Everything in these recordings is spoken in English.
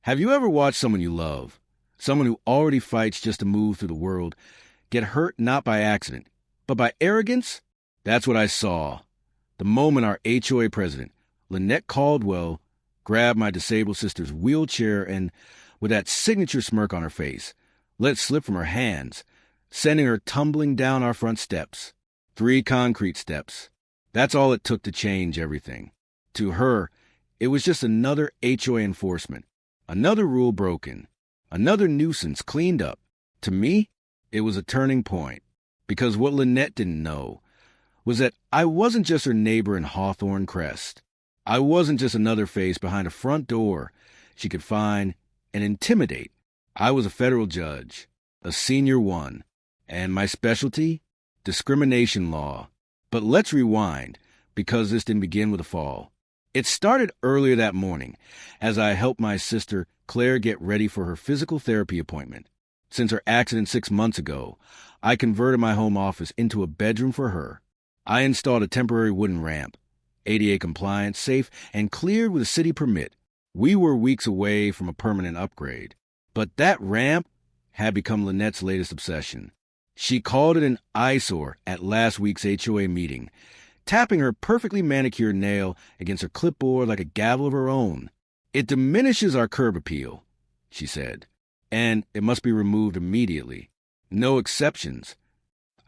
Have you ever watched someone you love, someone who already fights just to move through the world, get hurt not by accident, but by arrogance? That's what I saw. The moment our HOA president, Lynette Caldwell, grabbed my disabled sister's wheelchair and, with that signature smirk on her face, let slip from her hands, sending her tumbling down our front steps. 3 concrete steps. That's all it took to change everything. To her, it was just another HOA enforcement. Another rule broken. Another nuisance cleaned up. To me, it was a turning point. Because what Lynette didn't know was that I wasn't just her neighbor in Hawthorne Crest. I wasn't just another face behind a front door she could find and intimidate. I was a federal judge, a senior one, and my specialty? Discrimination law. But let's rewind, because this didn't begin with a fall. It started earlier that morning as I helped my sister Claire get ready for her physical therapy appointment. Since her accident 6 months ago, I converted my home office into a bedroom for her. I installed a temporary wooden ramp, ADA compliant, safe, and cleared with a city permit. We were weeks away from a permanent upgrade. But that ramp had become Lynette's latest obsession. She called it an eyesore at last week's HOA meeting, tapping her perfectly manicured nail against her clipboard like a gavel of her own. It diminishes our curb appeal, she said, and it must be removed immediately. No exceptions.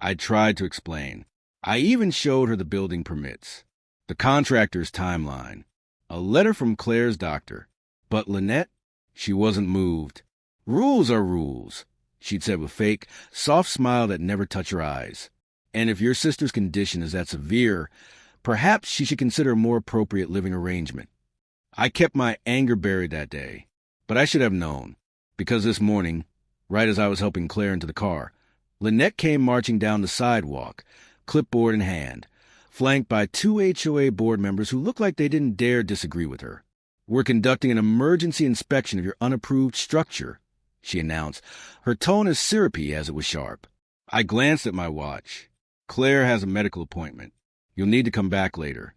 I tried to explain. I even showed her the building permits, the contractor's timeline, a letter from Claire's doctor. But Lynette, she wasn't moved. Rules are rules, she'd said with fake, soft smile that never touched her eyes. And if your sister's condition is that severe, perhaps she should consider a more appropriate living arrangement. I kept my anger buried that day, but I should have known, because this morning, right as I was helping Claire into the car, Lynette came marching down the sidewalk, clipboard in hand, flanked by 2 HOA board members who looked like they didn't dare disagree with her. "We're conducting an emergency inspection of your unapproved structure," she announced, her tone as syrupy as it was sharp. I glanced at my watch. Claire has a medical appointment. You'll need to come back later.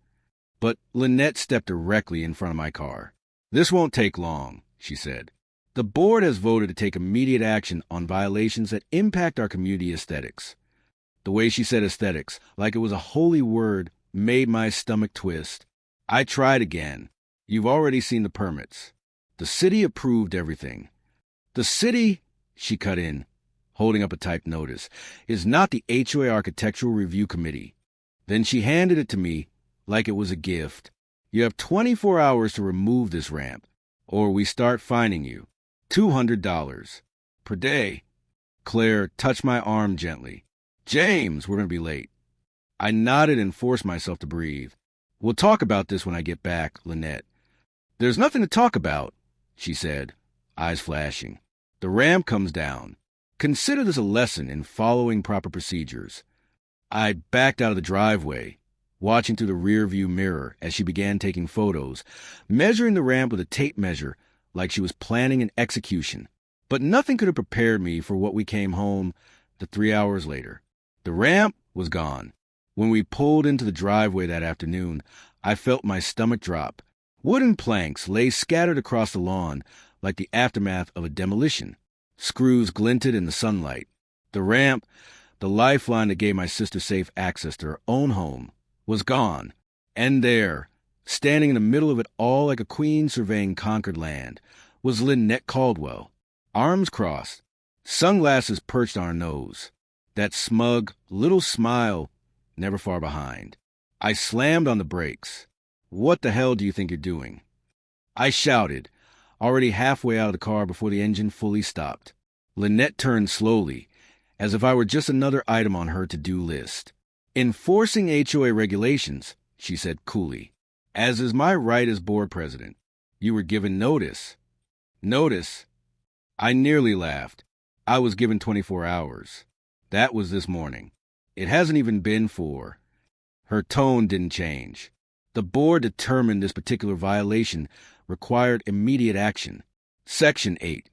But Lynette stepped directly in front of my car. "This won't take long," she said. "The board has voted to take immediate action on violations that impact our community aesthetics." The way she said aesthetics, like it was a holy word, made my stomach twist. I tried again. "You've already seen the permits. The city approved everything." "The city," she cut in, holding up a typed notice, "is not the HOA Architectural Review Committee." Then she handed it to me like it was a gift. "You have 24 hours to remove this ramp, or we start fining you. $200 per day." Claire touched my arm gently. "James, we're going to be late." I nodded and forced myself to breathe. "We'll talk about this when I get back, Lynette." "There's nothing to talk about," she said, eyes flashing. "The ramp comes down. Consider this a lesson in following proper procedures." I backed out of the driveway, watching through the rearview mirror as she began taking photos, measuring the ramp with a tape measure like she was planning an execution. But nothing could have prepared me for what we came home to 3 hours later. The ramp was gone. When we pulled into the driveway that afternoon, I felt my stomach drop. Wooden planks lay scattered across the lawn like the aftermath of a demolition. Screws glinted in the sunlight. The ramp, the lifeline that gave my sister safe access to her own home, was gone. And there, standing in the middle of it all like a queen surveying conquered land, was Lynette Caldwell, arms crossed, sunglasses perched on her nose, that smug little smile never far behind. I slammed on the brakes. "What the hell do you think you're doing?" I shouted, already halfway out of the car before the engine fully stopped. Lynette turned slowly, as if I were just another item on her to-do list. "Enforcing HOA regulations," she said coolly, "as is my right as board president. You were given notice." "Notice?" I nearly laughed. I was given 24 hours. That was this morning. It hasn't even been 4. Her tone didn't change. "The board determined this particular violation required immediate action. Section 8,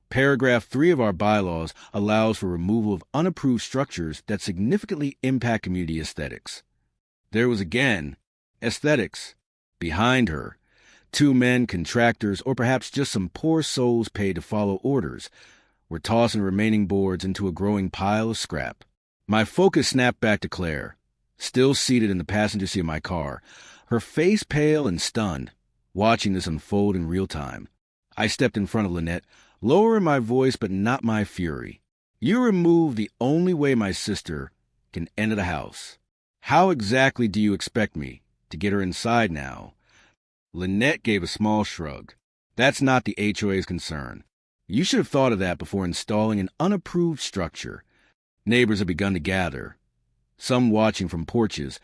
Paragraph 3 of our bylaws allows for removal of unapproved structures that significantly impact community aesthetics." There was again aesthetics behind her, Two men, contractors, or perhaps just some poor souls paid to follow orders, were tossing remaining boards into a growing pile of scrap. My focus snapped back to Claire, still seated in the passenger seat of my car, her face pale and stunned, watching this unfold in real time. I stepped in front of Lynette, lowering my voice but not my fury. You removed the only way my sister can enter the house. How exactly do you expect me to get her inside now? Lynette gave a small shrug. That's not the HOA's concern. You should have thought of that before installing an unapproved structure. Neighbors have begun to gather, some watching from porches,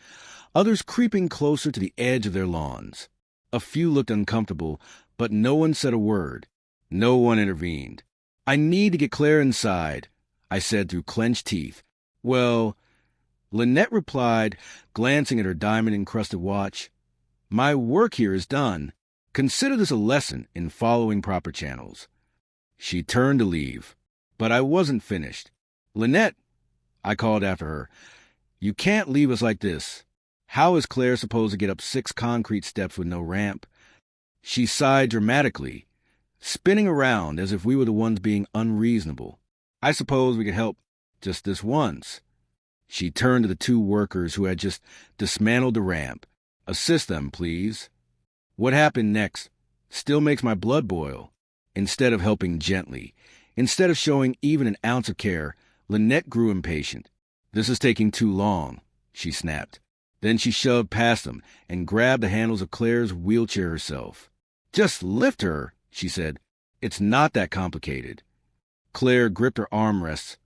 others creeping closer to the edge of their lawns. A few looked uncomfortable, but no one said a word. No one intervened. I need to get Claire inside, I said through clenched teeth. Well, Lynette replied, glancing at her diamond-encrusted watch. My work here is done. Consider this a lesson in following proper channels. She turned to leave, but I wasn't finished. Lynette, I called after her, you can't leave us like this. How is Claire supposed to get up 6 concrete steps with no ramp? She sighed dramatically, spinning around as if we were the ones being unreasonable. I suppose we could help just this once. She turned to the 2 workers who had just dismantled the ramp. Assist them, please. What happened next still makes my blood boil. Instead of helping gently, instead of showing even an ounce of care, Lynette grew impatient. This is taking too long, she snapped. Then she shoved past them and grabbed the handles of Claire's wheelchair herself. Just lift her, she said. It's not that complicated. Claire gripped her armrests,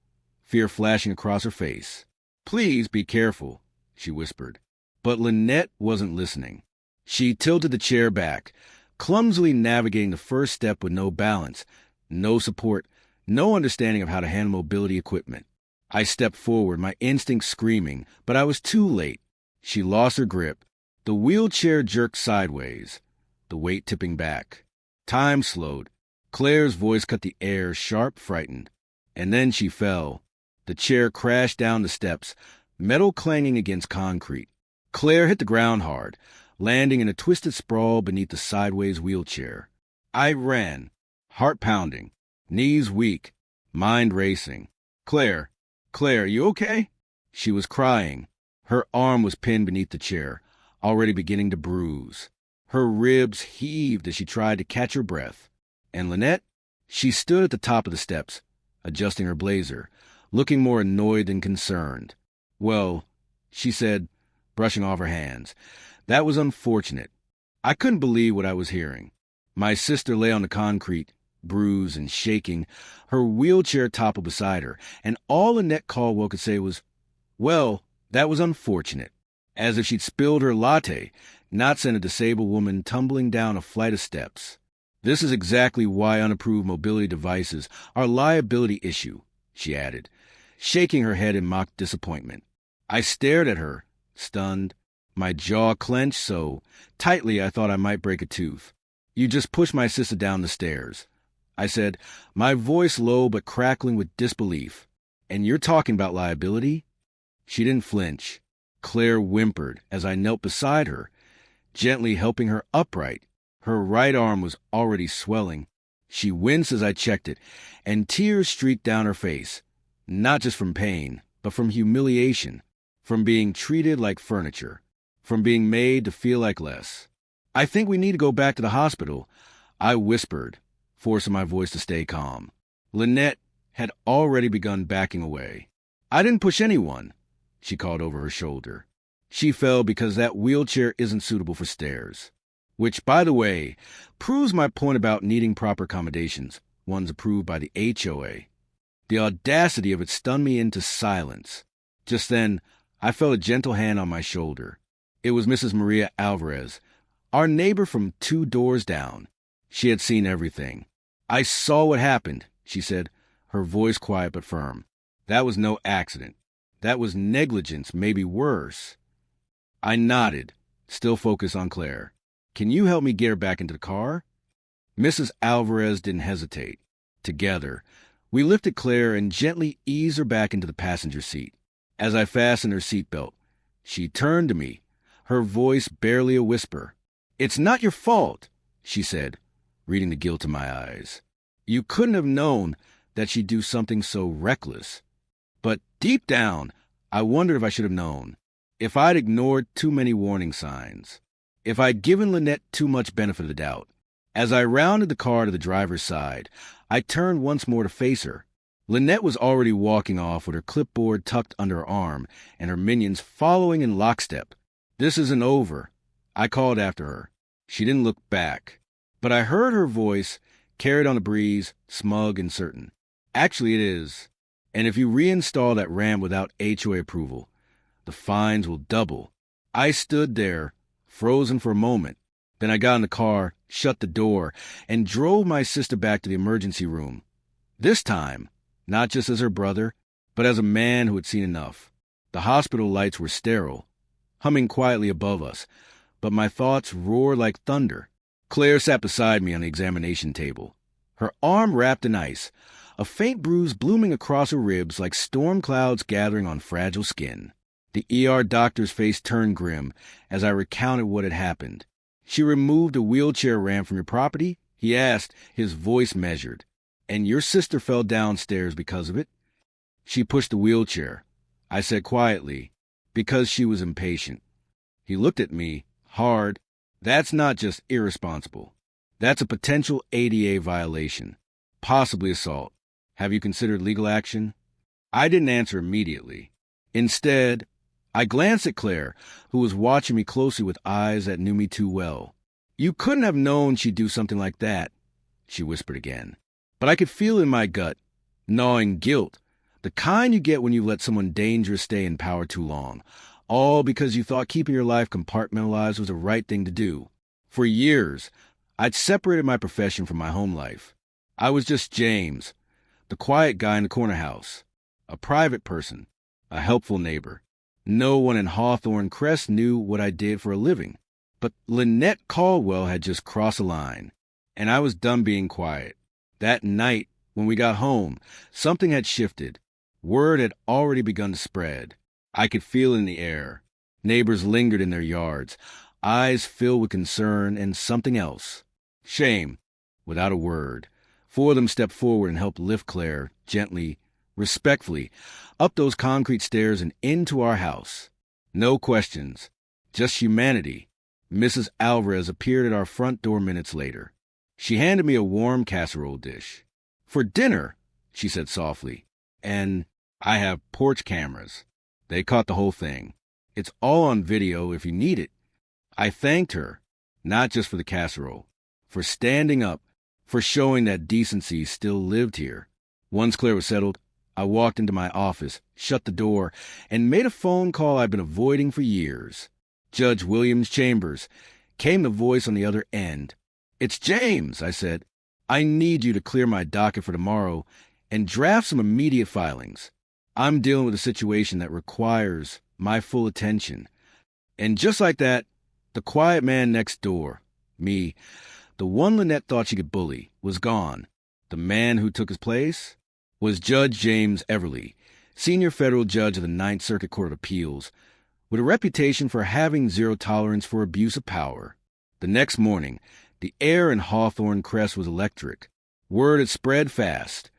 fear flashing across her face. Please be careful, she whispered. But Lynette wasn't listening. She tilted the chair back, clumsily navigating the first step with no balance, no support, no understanding of how to handle mobility equipment. I stepped forward, my instincts screaming, but I was too late. She lost her grip. The wheelchair jerked sideways, the weight tipping back. Time slowed. Claire's voice cut the air, sharp, frightened. And then she fell. The chair crashed down the steps, metal clanging against concrete. Claire hit the ground hard, landing in a twisted sprawl beneath the sideways wheelchair. I ran, heart pounding, knees weak, mind racing. Claire, you okay? She was crying. Her arm was pinned beneath the chair, already beginning to bruise. Her ribs heaved as she tried to catch her breath. And Lynette? She stood at the top of the steps, adjusting her blazer, looking more annoyed than concerned. Well, she said, brushing off her hands, that was unfortunate. I couldn't believe what I was hearing. My sister lay on the concrete, bruised and shaking, her wheelchair toppled beside her, and all Lynette Caldwell could say was, well, that was unfortunate, as if she'd spilled her latte, not sent a disabled woman tumbling down a flight of steps. This is exactly why unapproved mobility devices are a liability issue, she added, shaking her head in mock disappointment. I stared at her, stunned, my jaw clenched so tightly I thought I might break a tooth. You just pushed my sister down the stairs, I said, my voice low but crackling with disbelief. And you're talking about liability? She didn't flinch. Claire whimpered as I knelt beside her, gently helping her upright. Her right arm was already swelling. She winced as I checked it, and tears streaked down her face, not just from pain, but from humiliation, from being treated like furniture, from being made to feel like less. I think we need to go back to the hospital, I whispered, forcing my voice to stay calm. Lynette had already begun backing away. I didn't push anyone, she called over her shoulder. She fell because that wheelchair isn't suitable for stairs. Which, by the way, proves my point about needing proper accommodations, ones approved by the HOA. The audacity of it stunned me into silence. Just then, I felt a gentle hand on my shoulder. It was Mrs. Maria Alvarez, our neighbor from 2 doors down. She had seen everything. I saw what happened, she said, her voice quiet but firm. That was no accident. That was negligence, maybe worse. I nodded, still focused on Claire. Can you help me get her back into the car? Mrs. Alvarez didn't hesitate. Together, we lifted Claire and gently eased her back into the passenger seat. As I fastened her seatbelt, she turned to me, her voice barely a whisper. It's not your fault. she said, reading the guilt in my eyes. You couldn't have known that she'd do something so reckless. But deep down, I wondered if I should have known. If I'd ignored too many warning signs. If I'd given Lynette too much benefit of the doubt. As I rounded the car to the driver's side, I turned once more to face her. Lynette was already walking off with her clipboard tucked under her arm and her minions following in lockstep. This isn't over, I called after her. She didn't look back. But I heard her voice, carried on the breeze, smug and certain. Actually, it is. And if you reinstall that RAM without HOA approval, the fines will double. I stood there, frozen for a moment. Then I got in the car, shut the door, and drove my sister back to the emergency room. This time, not just as her brother, but as a man who had seen enough. The hospital lights were sterile, humming quietly above us, but my thoughts roared like thunder. Claire sat beside me on the examination table, her arm wrapped in ice, a faint bruise blooming across her ribs like storm clouds gathering on fragile skin. The ER doctor's face turned grim as I recounted what had happened. She removed a wheelchair ramp from your property? He asked, his voice measured. And your sister fell downstairs because of it? She pushed the wheelchair. I said quietly, because she was impatient. He looked at me, hard. That's not just irresponsible. That's a potential ADA violation, possibly assault. Have you considered legal action? I didn't answer immediately. Instead, I glanced at Claire, who was watching me closely with eyes that knew me too well. You couldn't have known she'd do something like that, she whispered again. But I could feel in my gut, gnawing guilt, the kind you get when you let someone dangerous stay in power too long, all because you thought keeping your life compartmentalized was the right thing to do. For years, I'd separated my profession from my home life. I was just James, the quiet guy in the corner house, a private person, a helpful neighbor. No one in Hawthorne Crest knew what I did for a living. But Lynette Caldwell had just crossed a line, and I was done being quiet. That night, when we got home, something had shifted. Word had already begun to spread. I could feel it in the air. Neighbors lingered in their yards, eyes filled with concern and something else. Shame, without a word. Four of them stepped forward and helped lift Claire, gently, respectfully, up those concrete stairs and into our house. No questions, just humanity. Mrs. Alvarez appeared at our front door minutes later. She handed me a warm casserole dish. For dinner, she said softly, and I have porch cameras. They caught the whole thing. It's all on video if you need it. I thanked her, not just for the casserole, for standing up, for showing that decency still lived here. Once Claire was settled, I walked into my office, shut the door, and made a phone call I'd been avoiding for years. Judge Williams Chambers came the voice on the other end. It's James, I said. I need you to clear my docket for tomorrow and draft some immediate filings. I'm dealing with a situation that requires my full attention. And just like that, the quiet man next door, me, the one Lynette thought she could bully, was gone. The man who took his place was Judge James Everly, senior federal judge of the Ninth Circuit Court of Appeals, with a reputation for having zero tolerance for abuse of power. The next morning, the air in Hawthorne Crest was electric. Word had spread fast,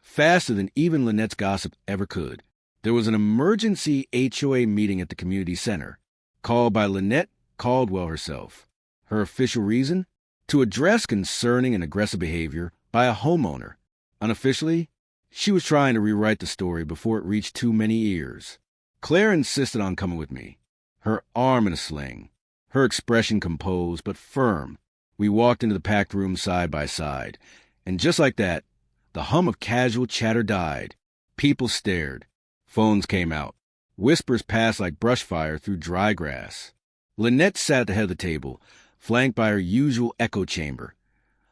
faster than even Lynette's gossip ever could. There was an emergency HOA meeting at the community center, called by Lynette Caldwell herself. Her official reason? To address concerning and aggressive behavior by a homeowner. Unofficially, she was trying to rewrite the story before it reached too many ears. Claire insisted on coming with me, her arm in a sling, her expression composed but firm. We walked into the packed room side by side, and just like that, the hum of casual chatter died. People stared. Phones came out. Whispers passed like brush fire through dry grass. Lynette sat at the head of the table, flanked by her usual echo chamber.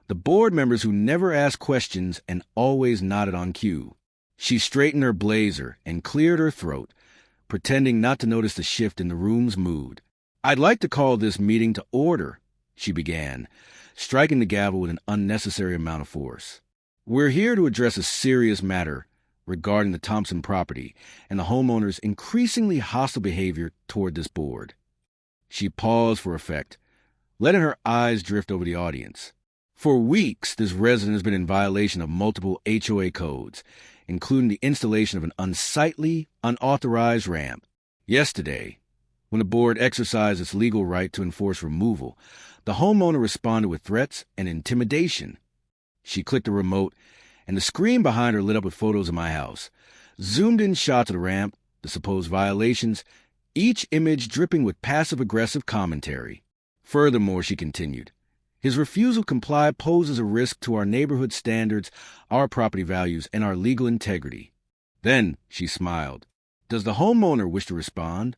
The board members who never asked questions and always nodded on cue. She straightened her blazer and cleared her throat, pretending not to notice the shift in the room's mood. I'd like to call this meeting to order, she began, striking the gavel with an unnecessary amount of force. We're here to address a serious matter regarding the Thompson property and the homeowner's increasingly hostile behavior toward this board. She paused for effect, letting her eyes drift over the audience. For weeks, this resident has been in violation of multiple HOA codes, including the installation of an unsightly, unauthorized ramp. Yesterday, when the board exercised its legal right to enforce removal, the homeowner responded with threats and intimidation. She clicked the remote, and the screen behind her lit up with photos of my house. Zoomed-in shots of the ramp, the supposed violations, each image dripping with passive-aggressive commentary. Furthermore, she continued, his refusal to comply poses a risk to our neighborhood standards, our property values, and our legal integrity. Then she smiled. Does the homeowner wish to respond?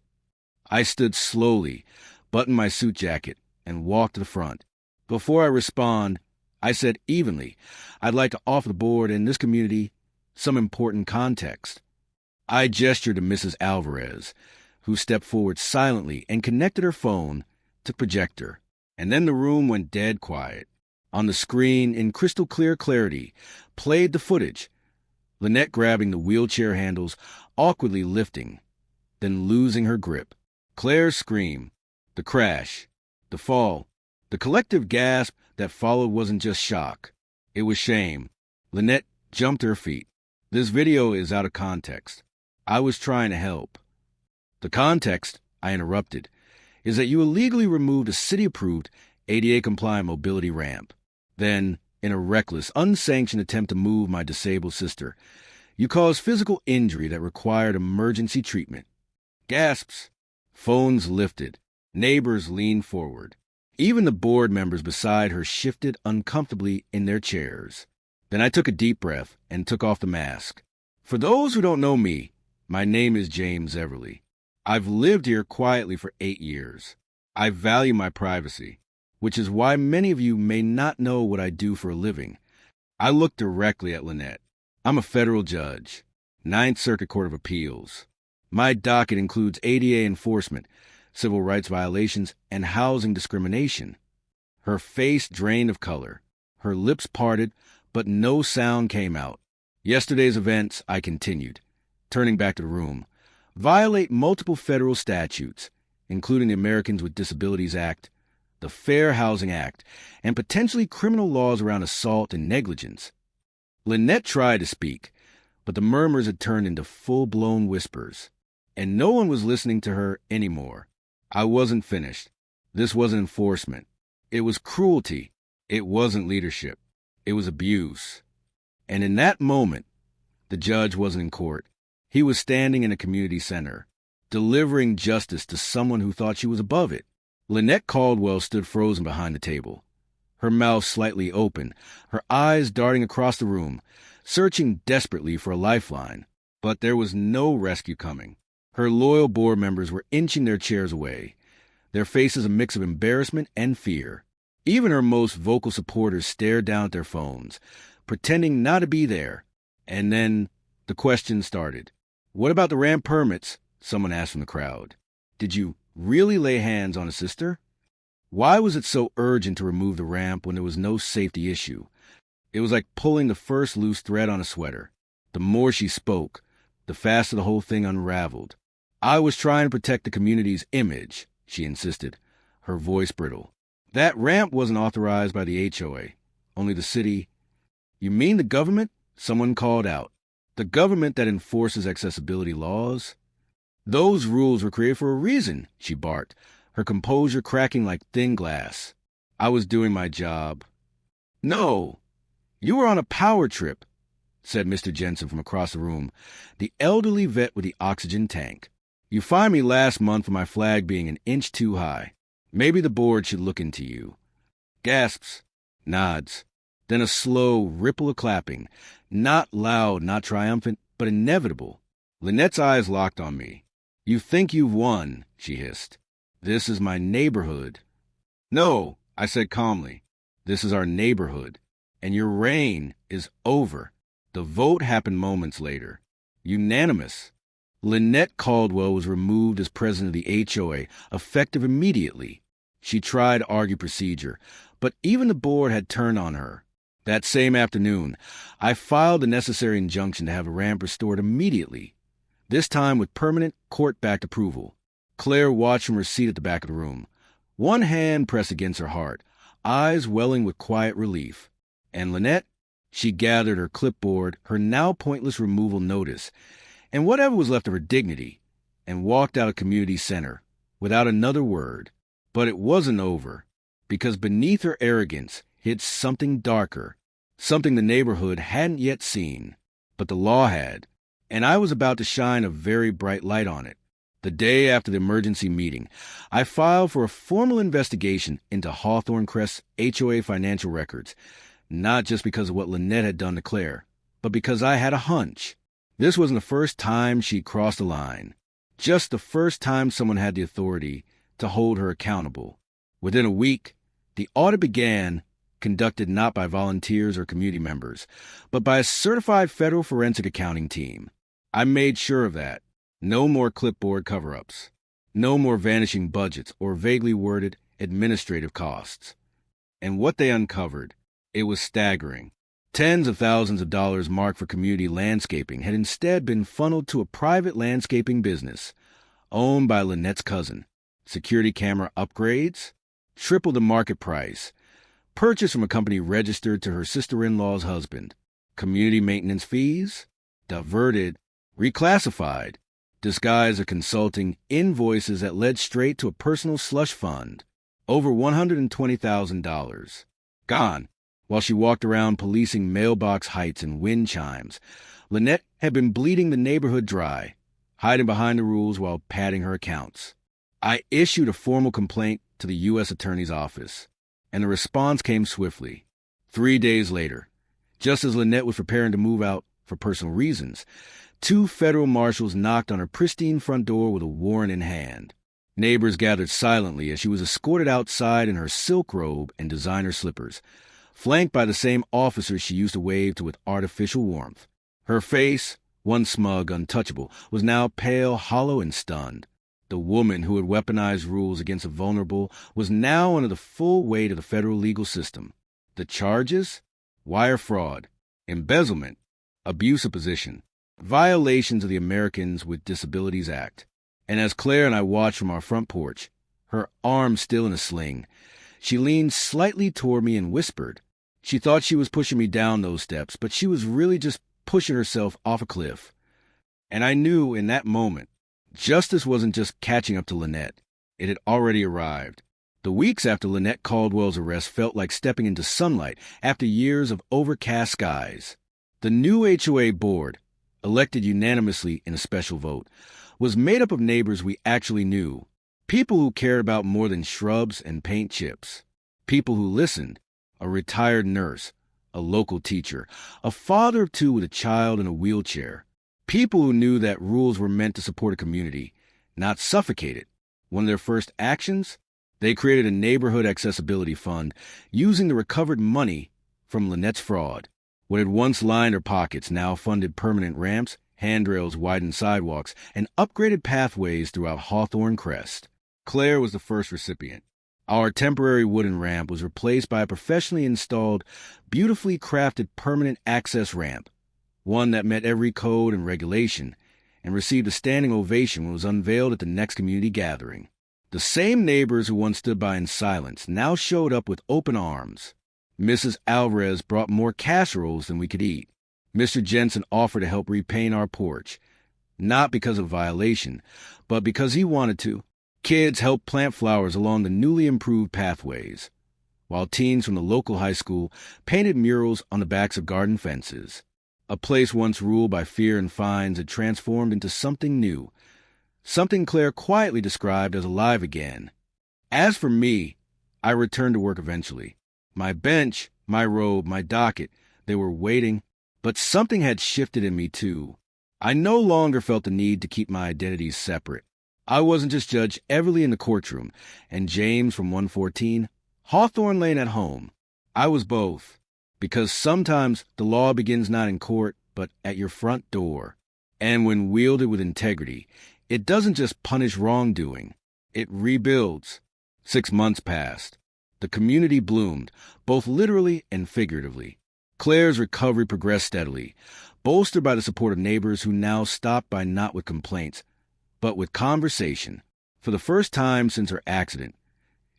I stood slowly, buttoned my suit jacket, and walked to the front. Before I respond, I said evenly, I'd like to offer the board and this community some important context. I gestured to Mrs. Alvarez, who stepped forward silently and connected her phone to the projector. And then the room went dead quiet. On the screen, in crystal clear clarity, played the footage. Lynette grabbing the wheelchair handles, awkwardly lifting, then losing her grip. Claire's scream, the crash, the fall. The collective gasp that followed wasn't just shock. It was shame. Lynette jumped to her feet. This video is out of context. I was trying to help. The context, I interrupted, is that you illegally removed a city-approved, ADA-compliant mobility ramp. Then, in a reckless, unsanctioned attempt to move my disabled sister, you caused physical injury that required emergency treatment. Gasps. Phones lifted. Neighbors leaned forward. Even the board members beside her shifted uncomfortably in their chairs. Then I took a deep breath and took off the mask. For those who don't know me, my name is James Everly. I've lived here quietly for 8 years. I value my privacy, which is why many of you may not know what I do for a living. I looked directly at Lynette. I'm a federal judge, Ninth Circuit Court of Appeals. My docket includes ADA enforcement, civil rights violations, and housing discrimination. Her face drained of color, her lips parted, but no sound came out. Yesterday's events, I continued, turning back to the room, violate multiple federal statutes, including the Americans with Disabilities Act, the Fair Housing Act, and potentially criminal laws around assault and negligence. Lynette tried to speak, but the murmurs had turned into full-blown whispers, and no one was listening to her anymore. I wasn't finished. This wasn't enforcement. It was cruelty. It wasn't leadership. It was abuse. And in that moment, the judge wasn't in court. He was standing in a community center, delivering justice to someone who thought she was above it. Lynette Caldwell stood frozen behind the table, her mouth slightly open, her eyes darting across the room, searching desperately for a lifeline. But there was no rescue coming. Her loyal board members were inching their chairs away, their faces a mix of embarrassment and fear. Even her most vocal supporters stared down at their phones, pretending not to be there. And then the question started. What about the ramp permits? Someone asked from the crowd. Did you really lay hands on a sister? Why was it so urgent to remove the ramp when there was no safety issue? It was like pulling the first loose thread on a sweater. The more she spoke, the faster the whole thing unraveled. I was trying to protect the community's image, she insisted, her voice brittle. That ramp wasn't authorized by the HOA, only the city. You mean the government? Someone called out. The government that enforces accessibility laws? Those rules were created for a reason, she barked, her composure cracking like thin glass. I was doing my job. No, you were on a power trip, said Mr. Jensen from across the room, the elderly vet with the oxygen tank. You fined me last month for my flag being an inch too high. Maybe the board should look into you. Gasps, nods, then a slow ripple of clapping, not loud, not triumphant, but inevitable. Lynette's eyes locked on me. You think you've won, she hissed. This is my neighborhood. No, I said calmly. This is our neighborhood, and your reign is over. The vote happened moments later. Unanimous. Lynette Caldwell was removed as president of the HOA, effective immediately. She tried to argue procedure, but even the board had turned on her. That same afternoon, I filed the necessary injunction to have a ramp restored immediately, this time with permanent court-backed approval. Claire watched from her seat at the back of the room, one hand pressed against her heart, eyes welling with quiet relief. And Lynette? She gathered her clipboard, her now pointless removal notice, and whatever was left of her dignity, and walked out of community center without another word. But it wasn't over, because beneath her arrogance hid something darker, something the neighborhood hadn't yet seen, but the law had, and I was about to shine a very bright light on it. The day after the emergency meeting, I filed for a formal investigation into Hawthorne Crest's HOA financial records, not just because of what Lynette had done to Claire, but because I had a hunch. This wasn't the first time she'd crossed the line, just the first time someone had the authority to hold her accountable. Within a week, the audit began, conducted not by volunteers or community members, but by a certified federal forensic accounting team. I made sure of that. No more clipboard cover-ups. No more vanishing budgets or vaguely worded administrative costs. And what they uncovered, it was staggering. Tens of thousands of dollars marked for community landscaping had instead been funneled to a private landscaping business owned by Lynette's cousin. Security camera upgrades, triple the market price, purchased from a company registered to her sister-in-law's husband. Community maintenance fees, diverted, reclassified, disguised as consulting, invoices that led straight to a personal slush fund. Over $120,000. Gone. While she walked around policing mailbox heights and wind chimes, Lynette had been bleeding the neighborhood dry, hiding behind the rules while padding her accounts. I issued a formal complaint to the U.S. Attorney's Office, and the response came swiftly. 3 days later, just as Lynette was preparing to move out for personal reasons, 2 federal marshals knocked on her pristine front door with a warrant in hand. Neighbors gathered silently as she was escorted outside in her silk robe and designer slippers, flanked by the same officers she used to wave to with artificial warmth. Her face, once smug, untouchable, was now pale, hollow, and stunned. The woman who had weaponized rules against the vulnerable was now under the full weight of the federal legal system. The charges? Wire fraud, embezzlement, abuse of position, violations of the Americans with Disabilities Act. And as Claire and I watched from our front porch, her arm still in a sling, she leaned slightly toward me and whispered. She thought she was pushing me down those steps, but she was really just pushing herself off a cliff. And I knew in that moment, justice wasn't just catching up to Lynette. It had already arrived. The weeks after Lynette Caldwell's arrest felt like stepping into sunlight after years of overcast skies. The new HOA board, elected unanimously in a special vote, was made up of neighbors we actually knew, people who cared about more than shrubs and paint chips, people who listened, a retired nurse, a local teacher, a father of 2 with a child in a wheelchair, people who knew that rules were meant to support a community, not suffocate it. One of their first actions? They created a neighborhood accessibility fund using the recovered money from Lynette's fraud. What had once lined her pockets now funded permanent ramps, handrails, widened sidewalks, and upgraded pathways throughout Hawthorne Crest. Claire was the first recipient. Our temporary wooden ramp was replaced by a professionally installed, beautifully crafted permanent access ramp, one that met every code and regulation, and received a standing ovation when it was unveiled at the next community gathering. The same neighbors who once stood by in silence now showed up with open arms. Mrs. Alvarez brought more casseroles than we could eat. Mr. Jensen offered to help repaint our porch, not because of violation, but because he wanted to. Kids helped plant flowers along the newly improved pathways, while teens from the local high school painted murals on the backs of garden fences. A place once ruled by fear and fines had transformed into something new, something Claire quietly described as alive again. As for me, I returned to work eventually. My bench, my robe, my docket, they were waiting, but something had shifted in me too. I no longer felt the need to keep my identities separate. I wasn't just Judge Everly in the courtroom and James from 114, Hawthorne Lane at home. I was both, because sometimes the law begins not in court, but at your front door. And when wielded with integrity, it doesn't just punish wrongdoing, it rebuilds. 6 months passed. The community bloomed, both literally and figuratively. Claire's recovery progressed steadily, bolstered by the support of neighbors who now stopped by not with complaints, but with conversation. For the first time since her accident,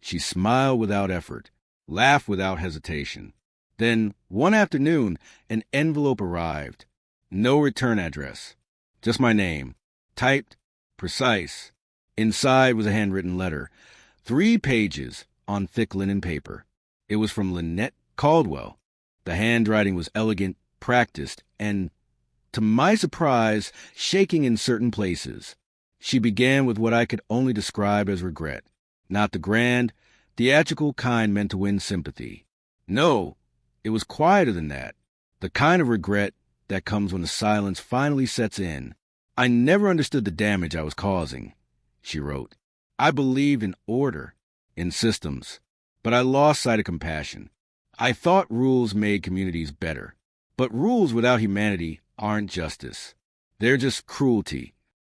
She smiled without effort, laughed without hesitation. Then, one afternoon, an envelope arrived. No return address. Just my name. Typed, precise. Inside was a handwritten letter. 3 pages on thick linen paper. It was from Lynette Caldwell. The handwriting was elegant, practiced, and, to my surprise, shaking in certain places. She began with what I could only describe as regret. Not the grand, theatrical kind meant to win sympathy. No, it was quieter than that. The kind of regret that comes when the silence finally sets in. I never understood the damage I was causing, she wrote. I believed in order, in systems, but I lost sight of compassion. I thought rules made communities better, but rules without humanity aren't justice. They're just cruelty.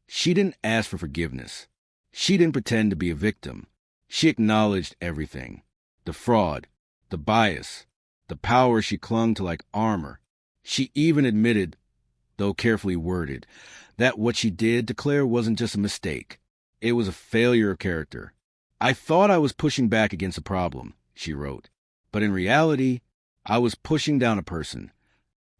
She didn't ask for forgiveness. She didn't pretend to be a victim. She acknowledged everything. The fraud, the bias, the power she clung to like armor. She even admitted, though carefully worded, that what she did declare wasn't just a mistake. It was a failure of character. I thought I was pushing back against a problem, she wrote, but in reality, I was pushing down a person.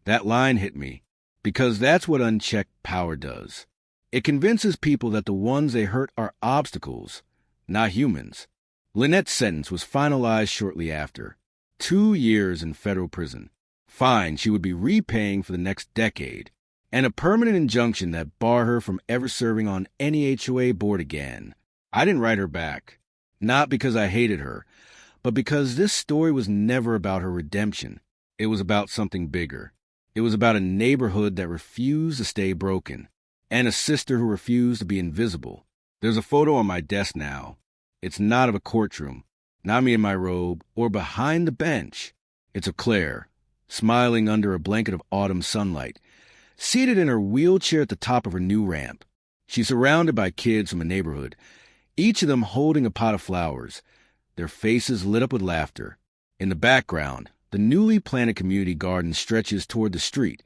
That line hit me, because that's what unchecked power does. It convinces people that the ones they hurt are obstacles, not humans. Lynette's sentence was finalized shortly after. 2 years in federal prison. Fine she would be repaying for the next decade, and a permanent injunction that barred her from ever serving on any HOA board again. I didn't write her back, not because I hated her, but because this story was never about her redemption. It was about something bigger. It was about a neighborhood that refused to stay broken, and a sister who refused to be invisible. There's a photo on my desk now. It's not of a courtroom, not me in my robe, or behind the bench. It's of Claire, smiling under a blanket of autumn sunlight, seated in her wheelchair at the top of her new ramp. She's surrounded by kids from the neighborhood, each of them holding a pot of flowers, their faces lit up with laughter. In the background, the newly planted community garden stretches toward the street,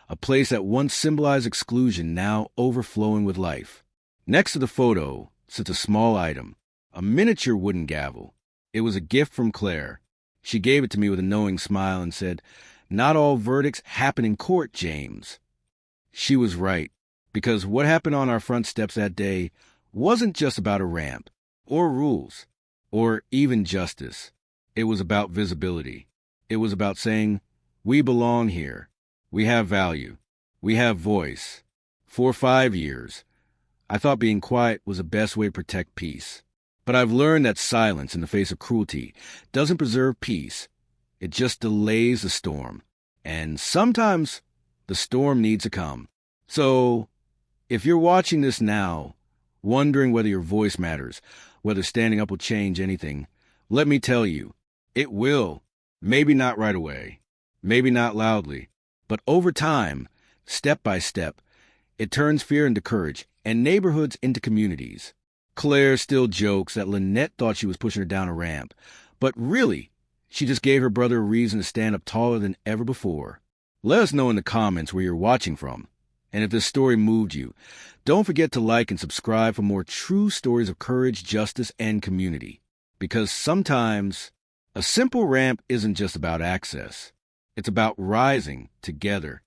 a place that once symbolized exclusion now overflowing with life. Next to the photo sits a small item, a miniature wooden gavel. It was a gift from Claire. She gave it to me with a knowing smile and said, "Not all verdicts happen in court, James." She was right, because what happened on our front steps that day wasn't just about a ramp, or rules, or even justice. It was about visibility. It was about saying, we belong here. We have value. We have voice. For 5 years, I thought being quiet was the best way to protect peace. But I've learned that silence in the face of cruelty doesn't preserve peace. It just delays the storm. And sometimes the storm needs to come. So, if you're watching this now, wondering whether your voice matters, whether standing up will change anything, let me tell you, it will. Maybe not right away, maybe not loudly, but over time, step by step, it turns fear into courage and neighborhoods into communities. Claire still jokes that Lynette thought she was pushing her down a ramp, but really, she just gave her brother a reason to stand up taller than ever before. Let us know in the comments where you're watching from. And if this story moved you, don't forget to like and subscribe for more true stories of courage, justice, and community. Because sometimes a simple ramp isn't just about access. It's about rising together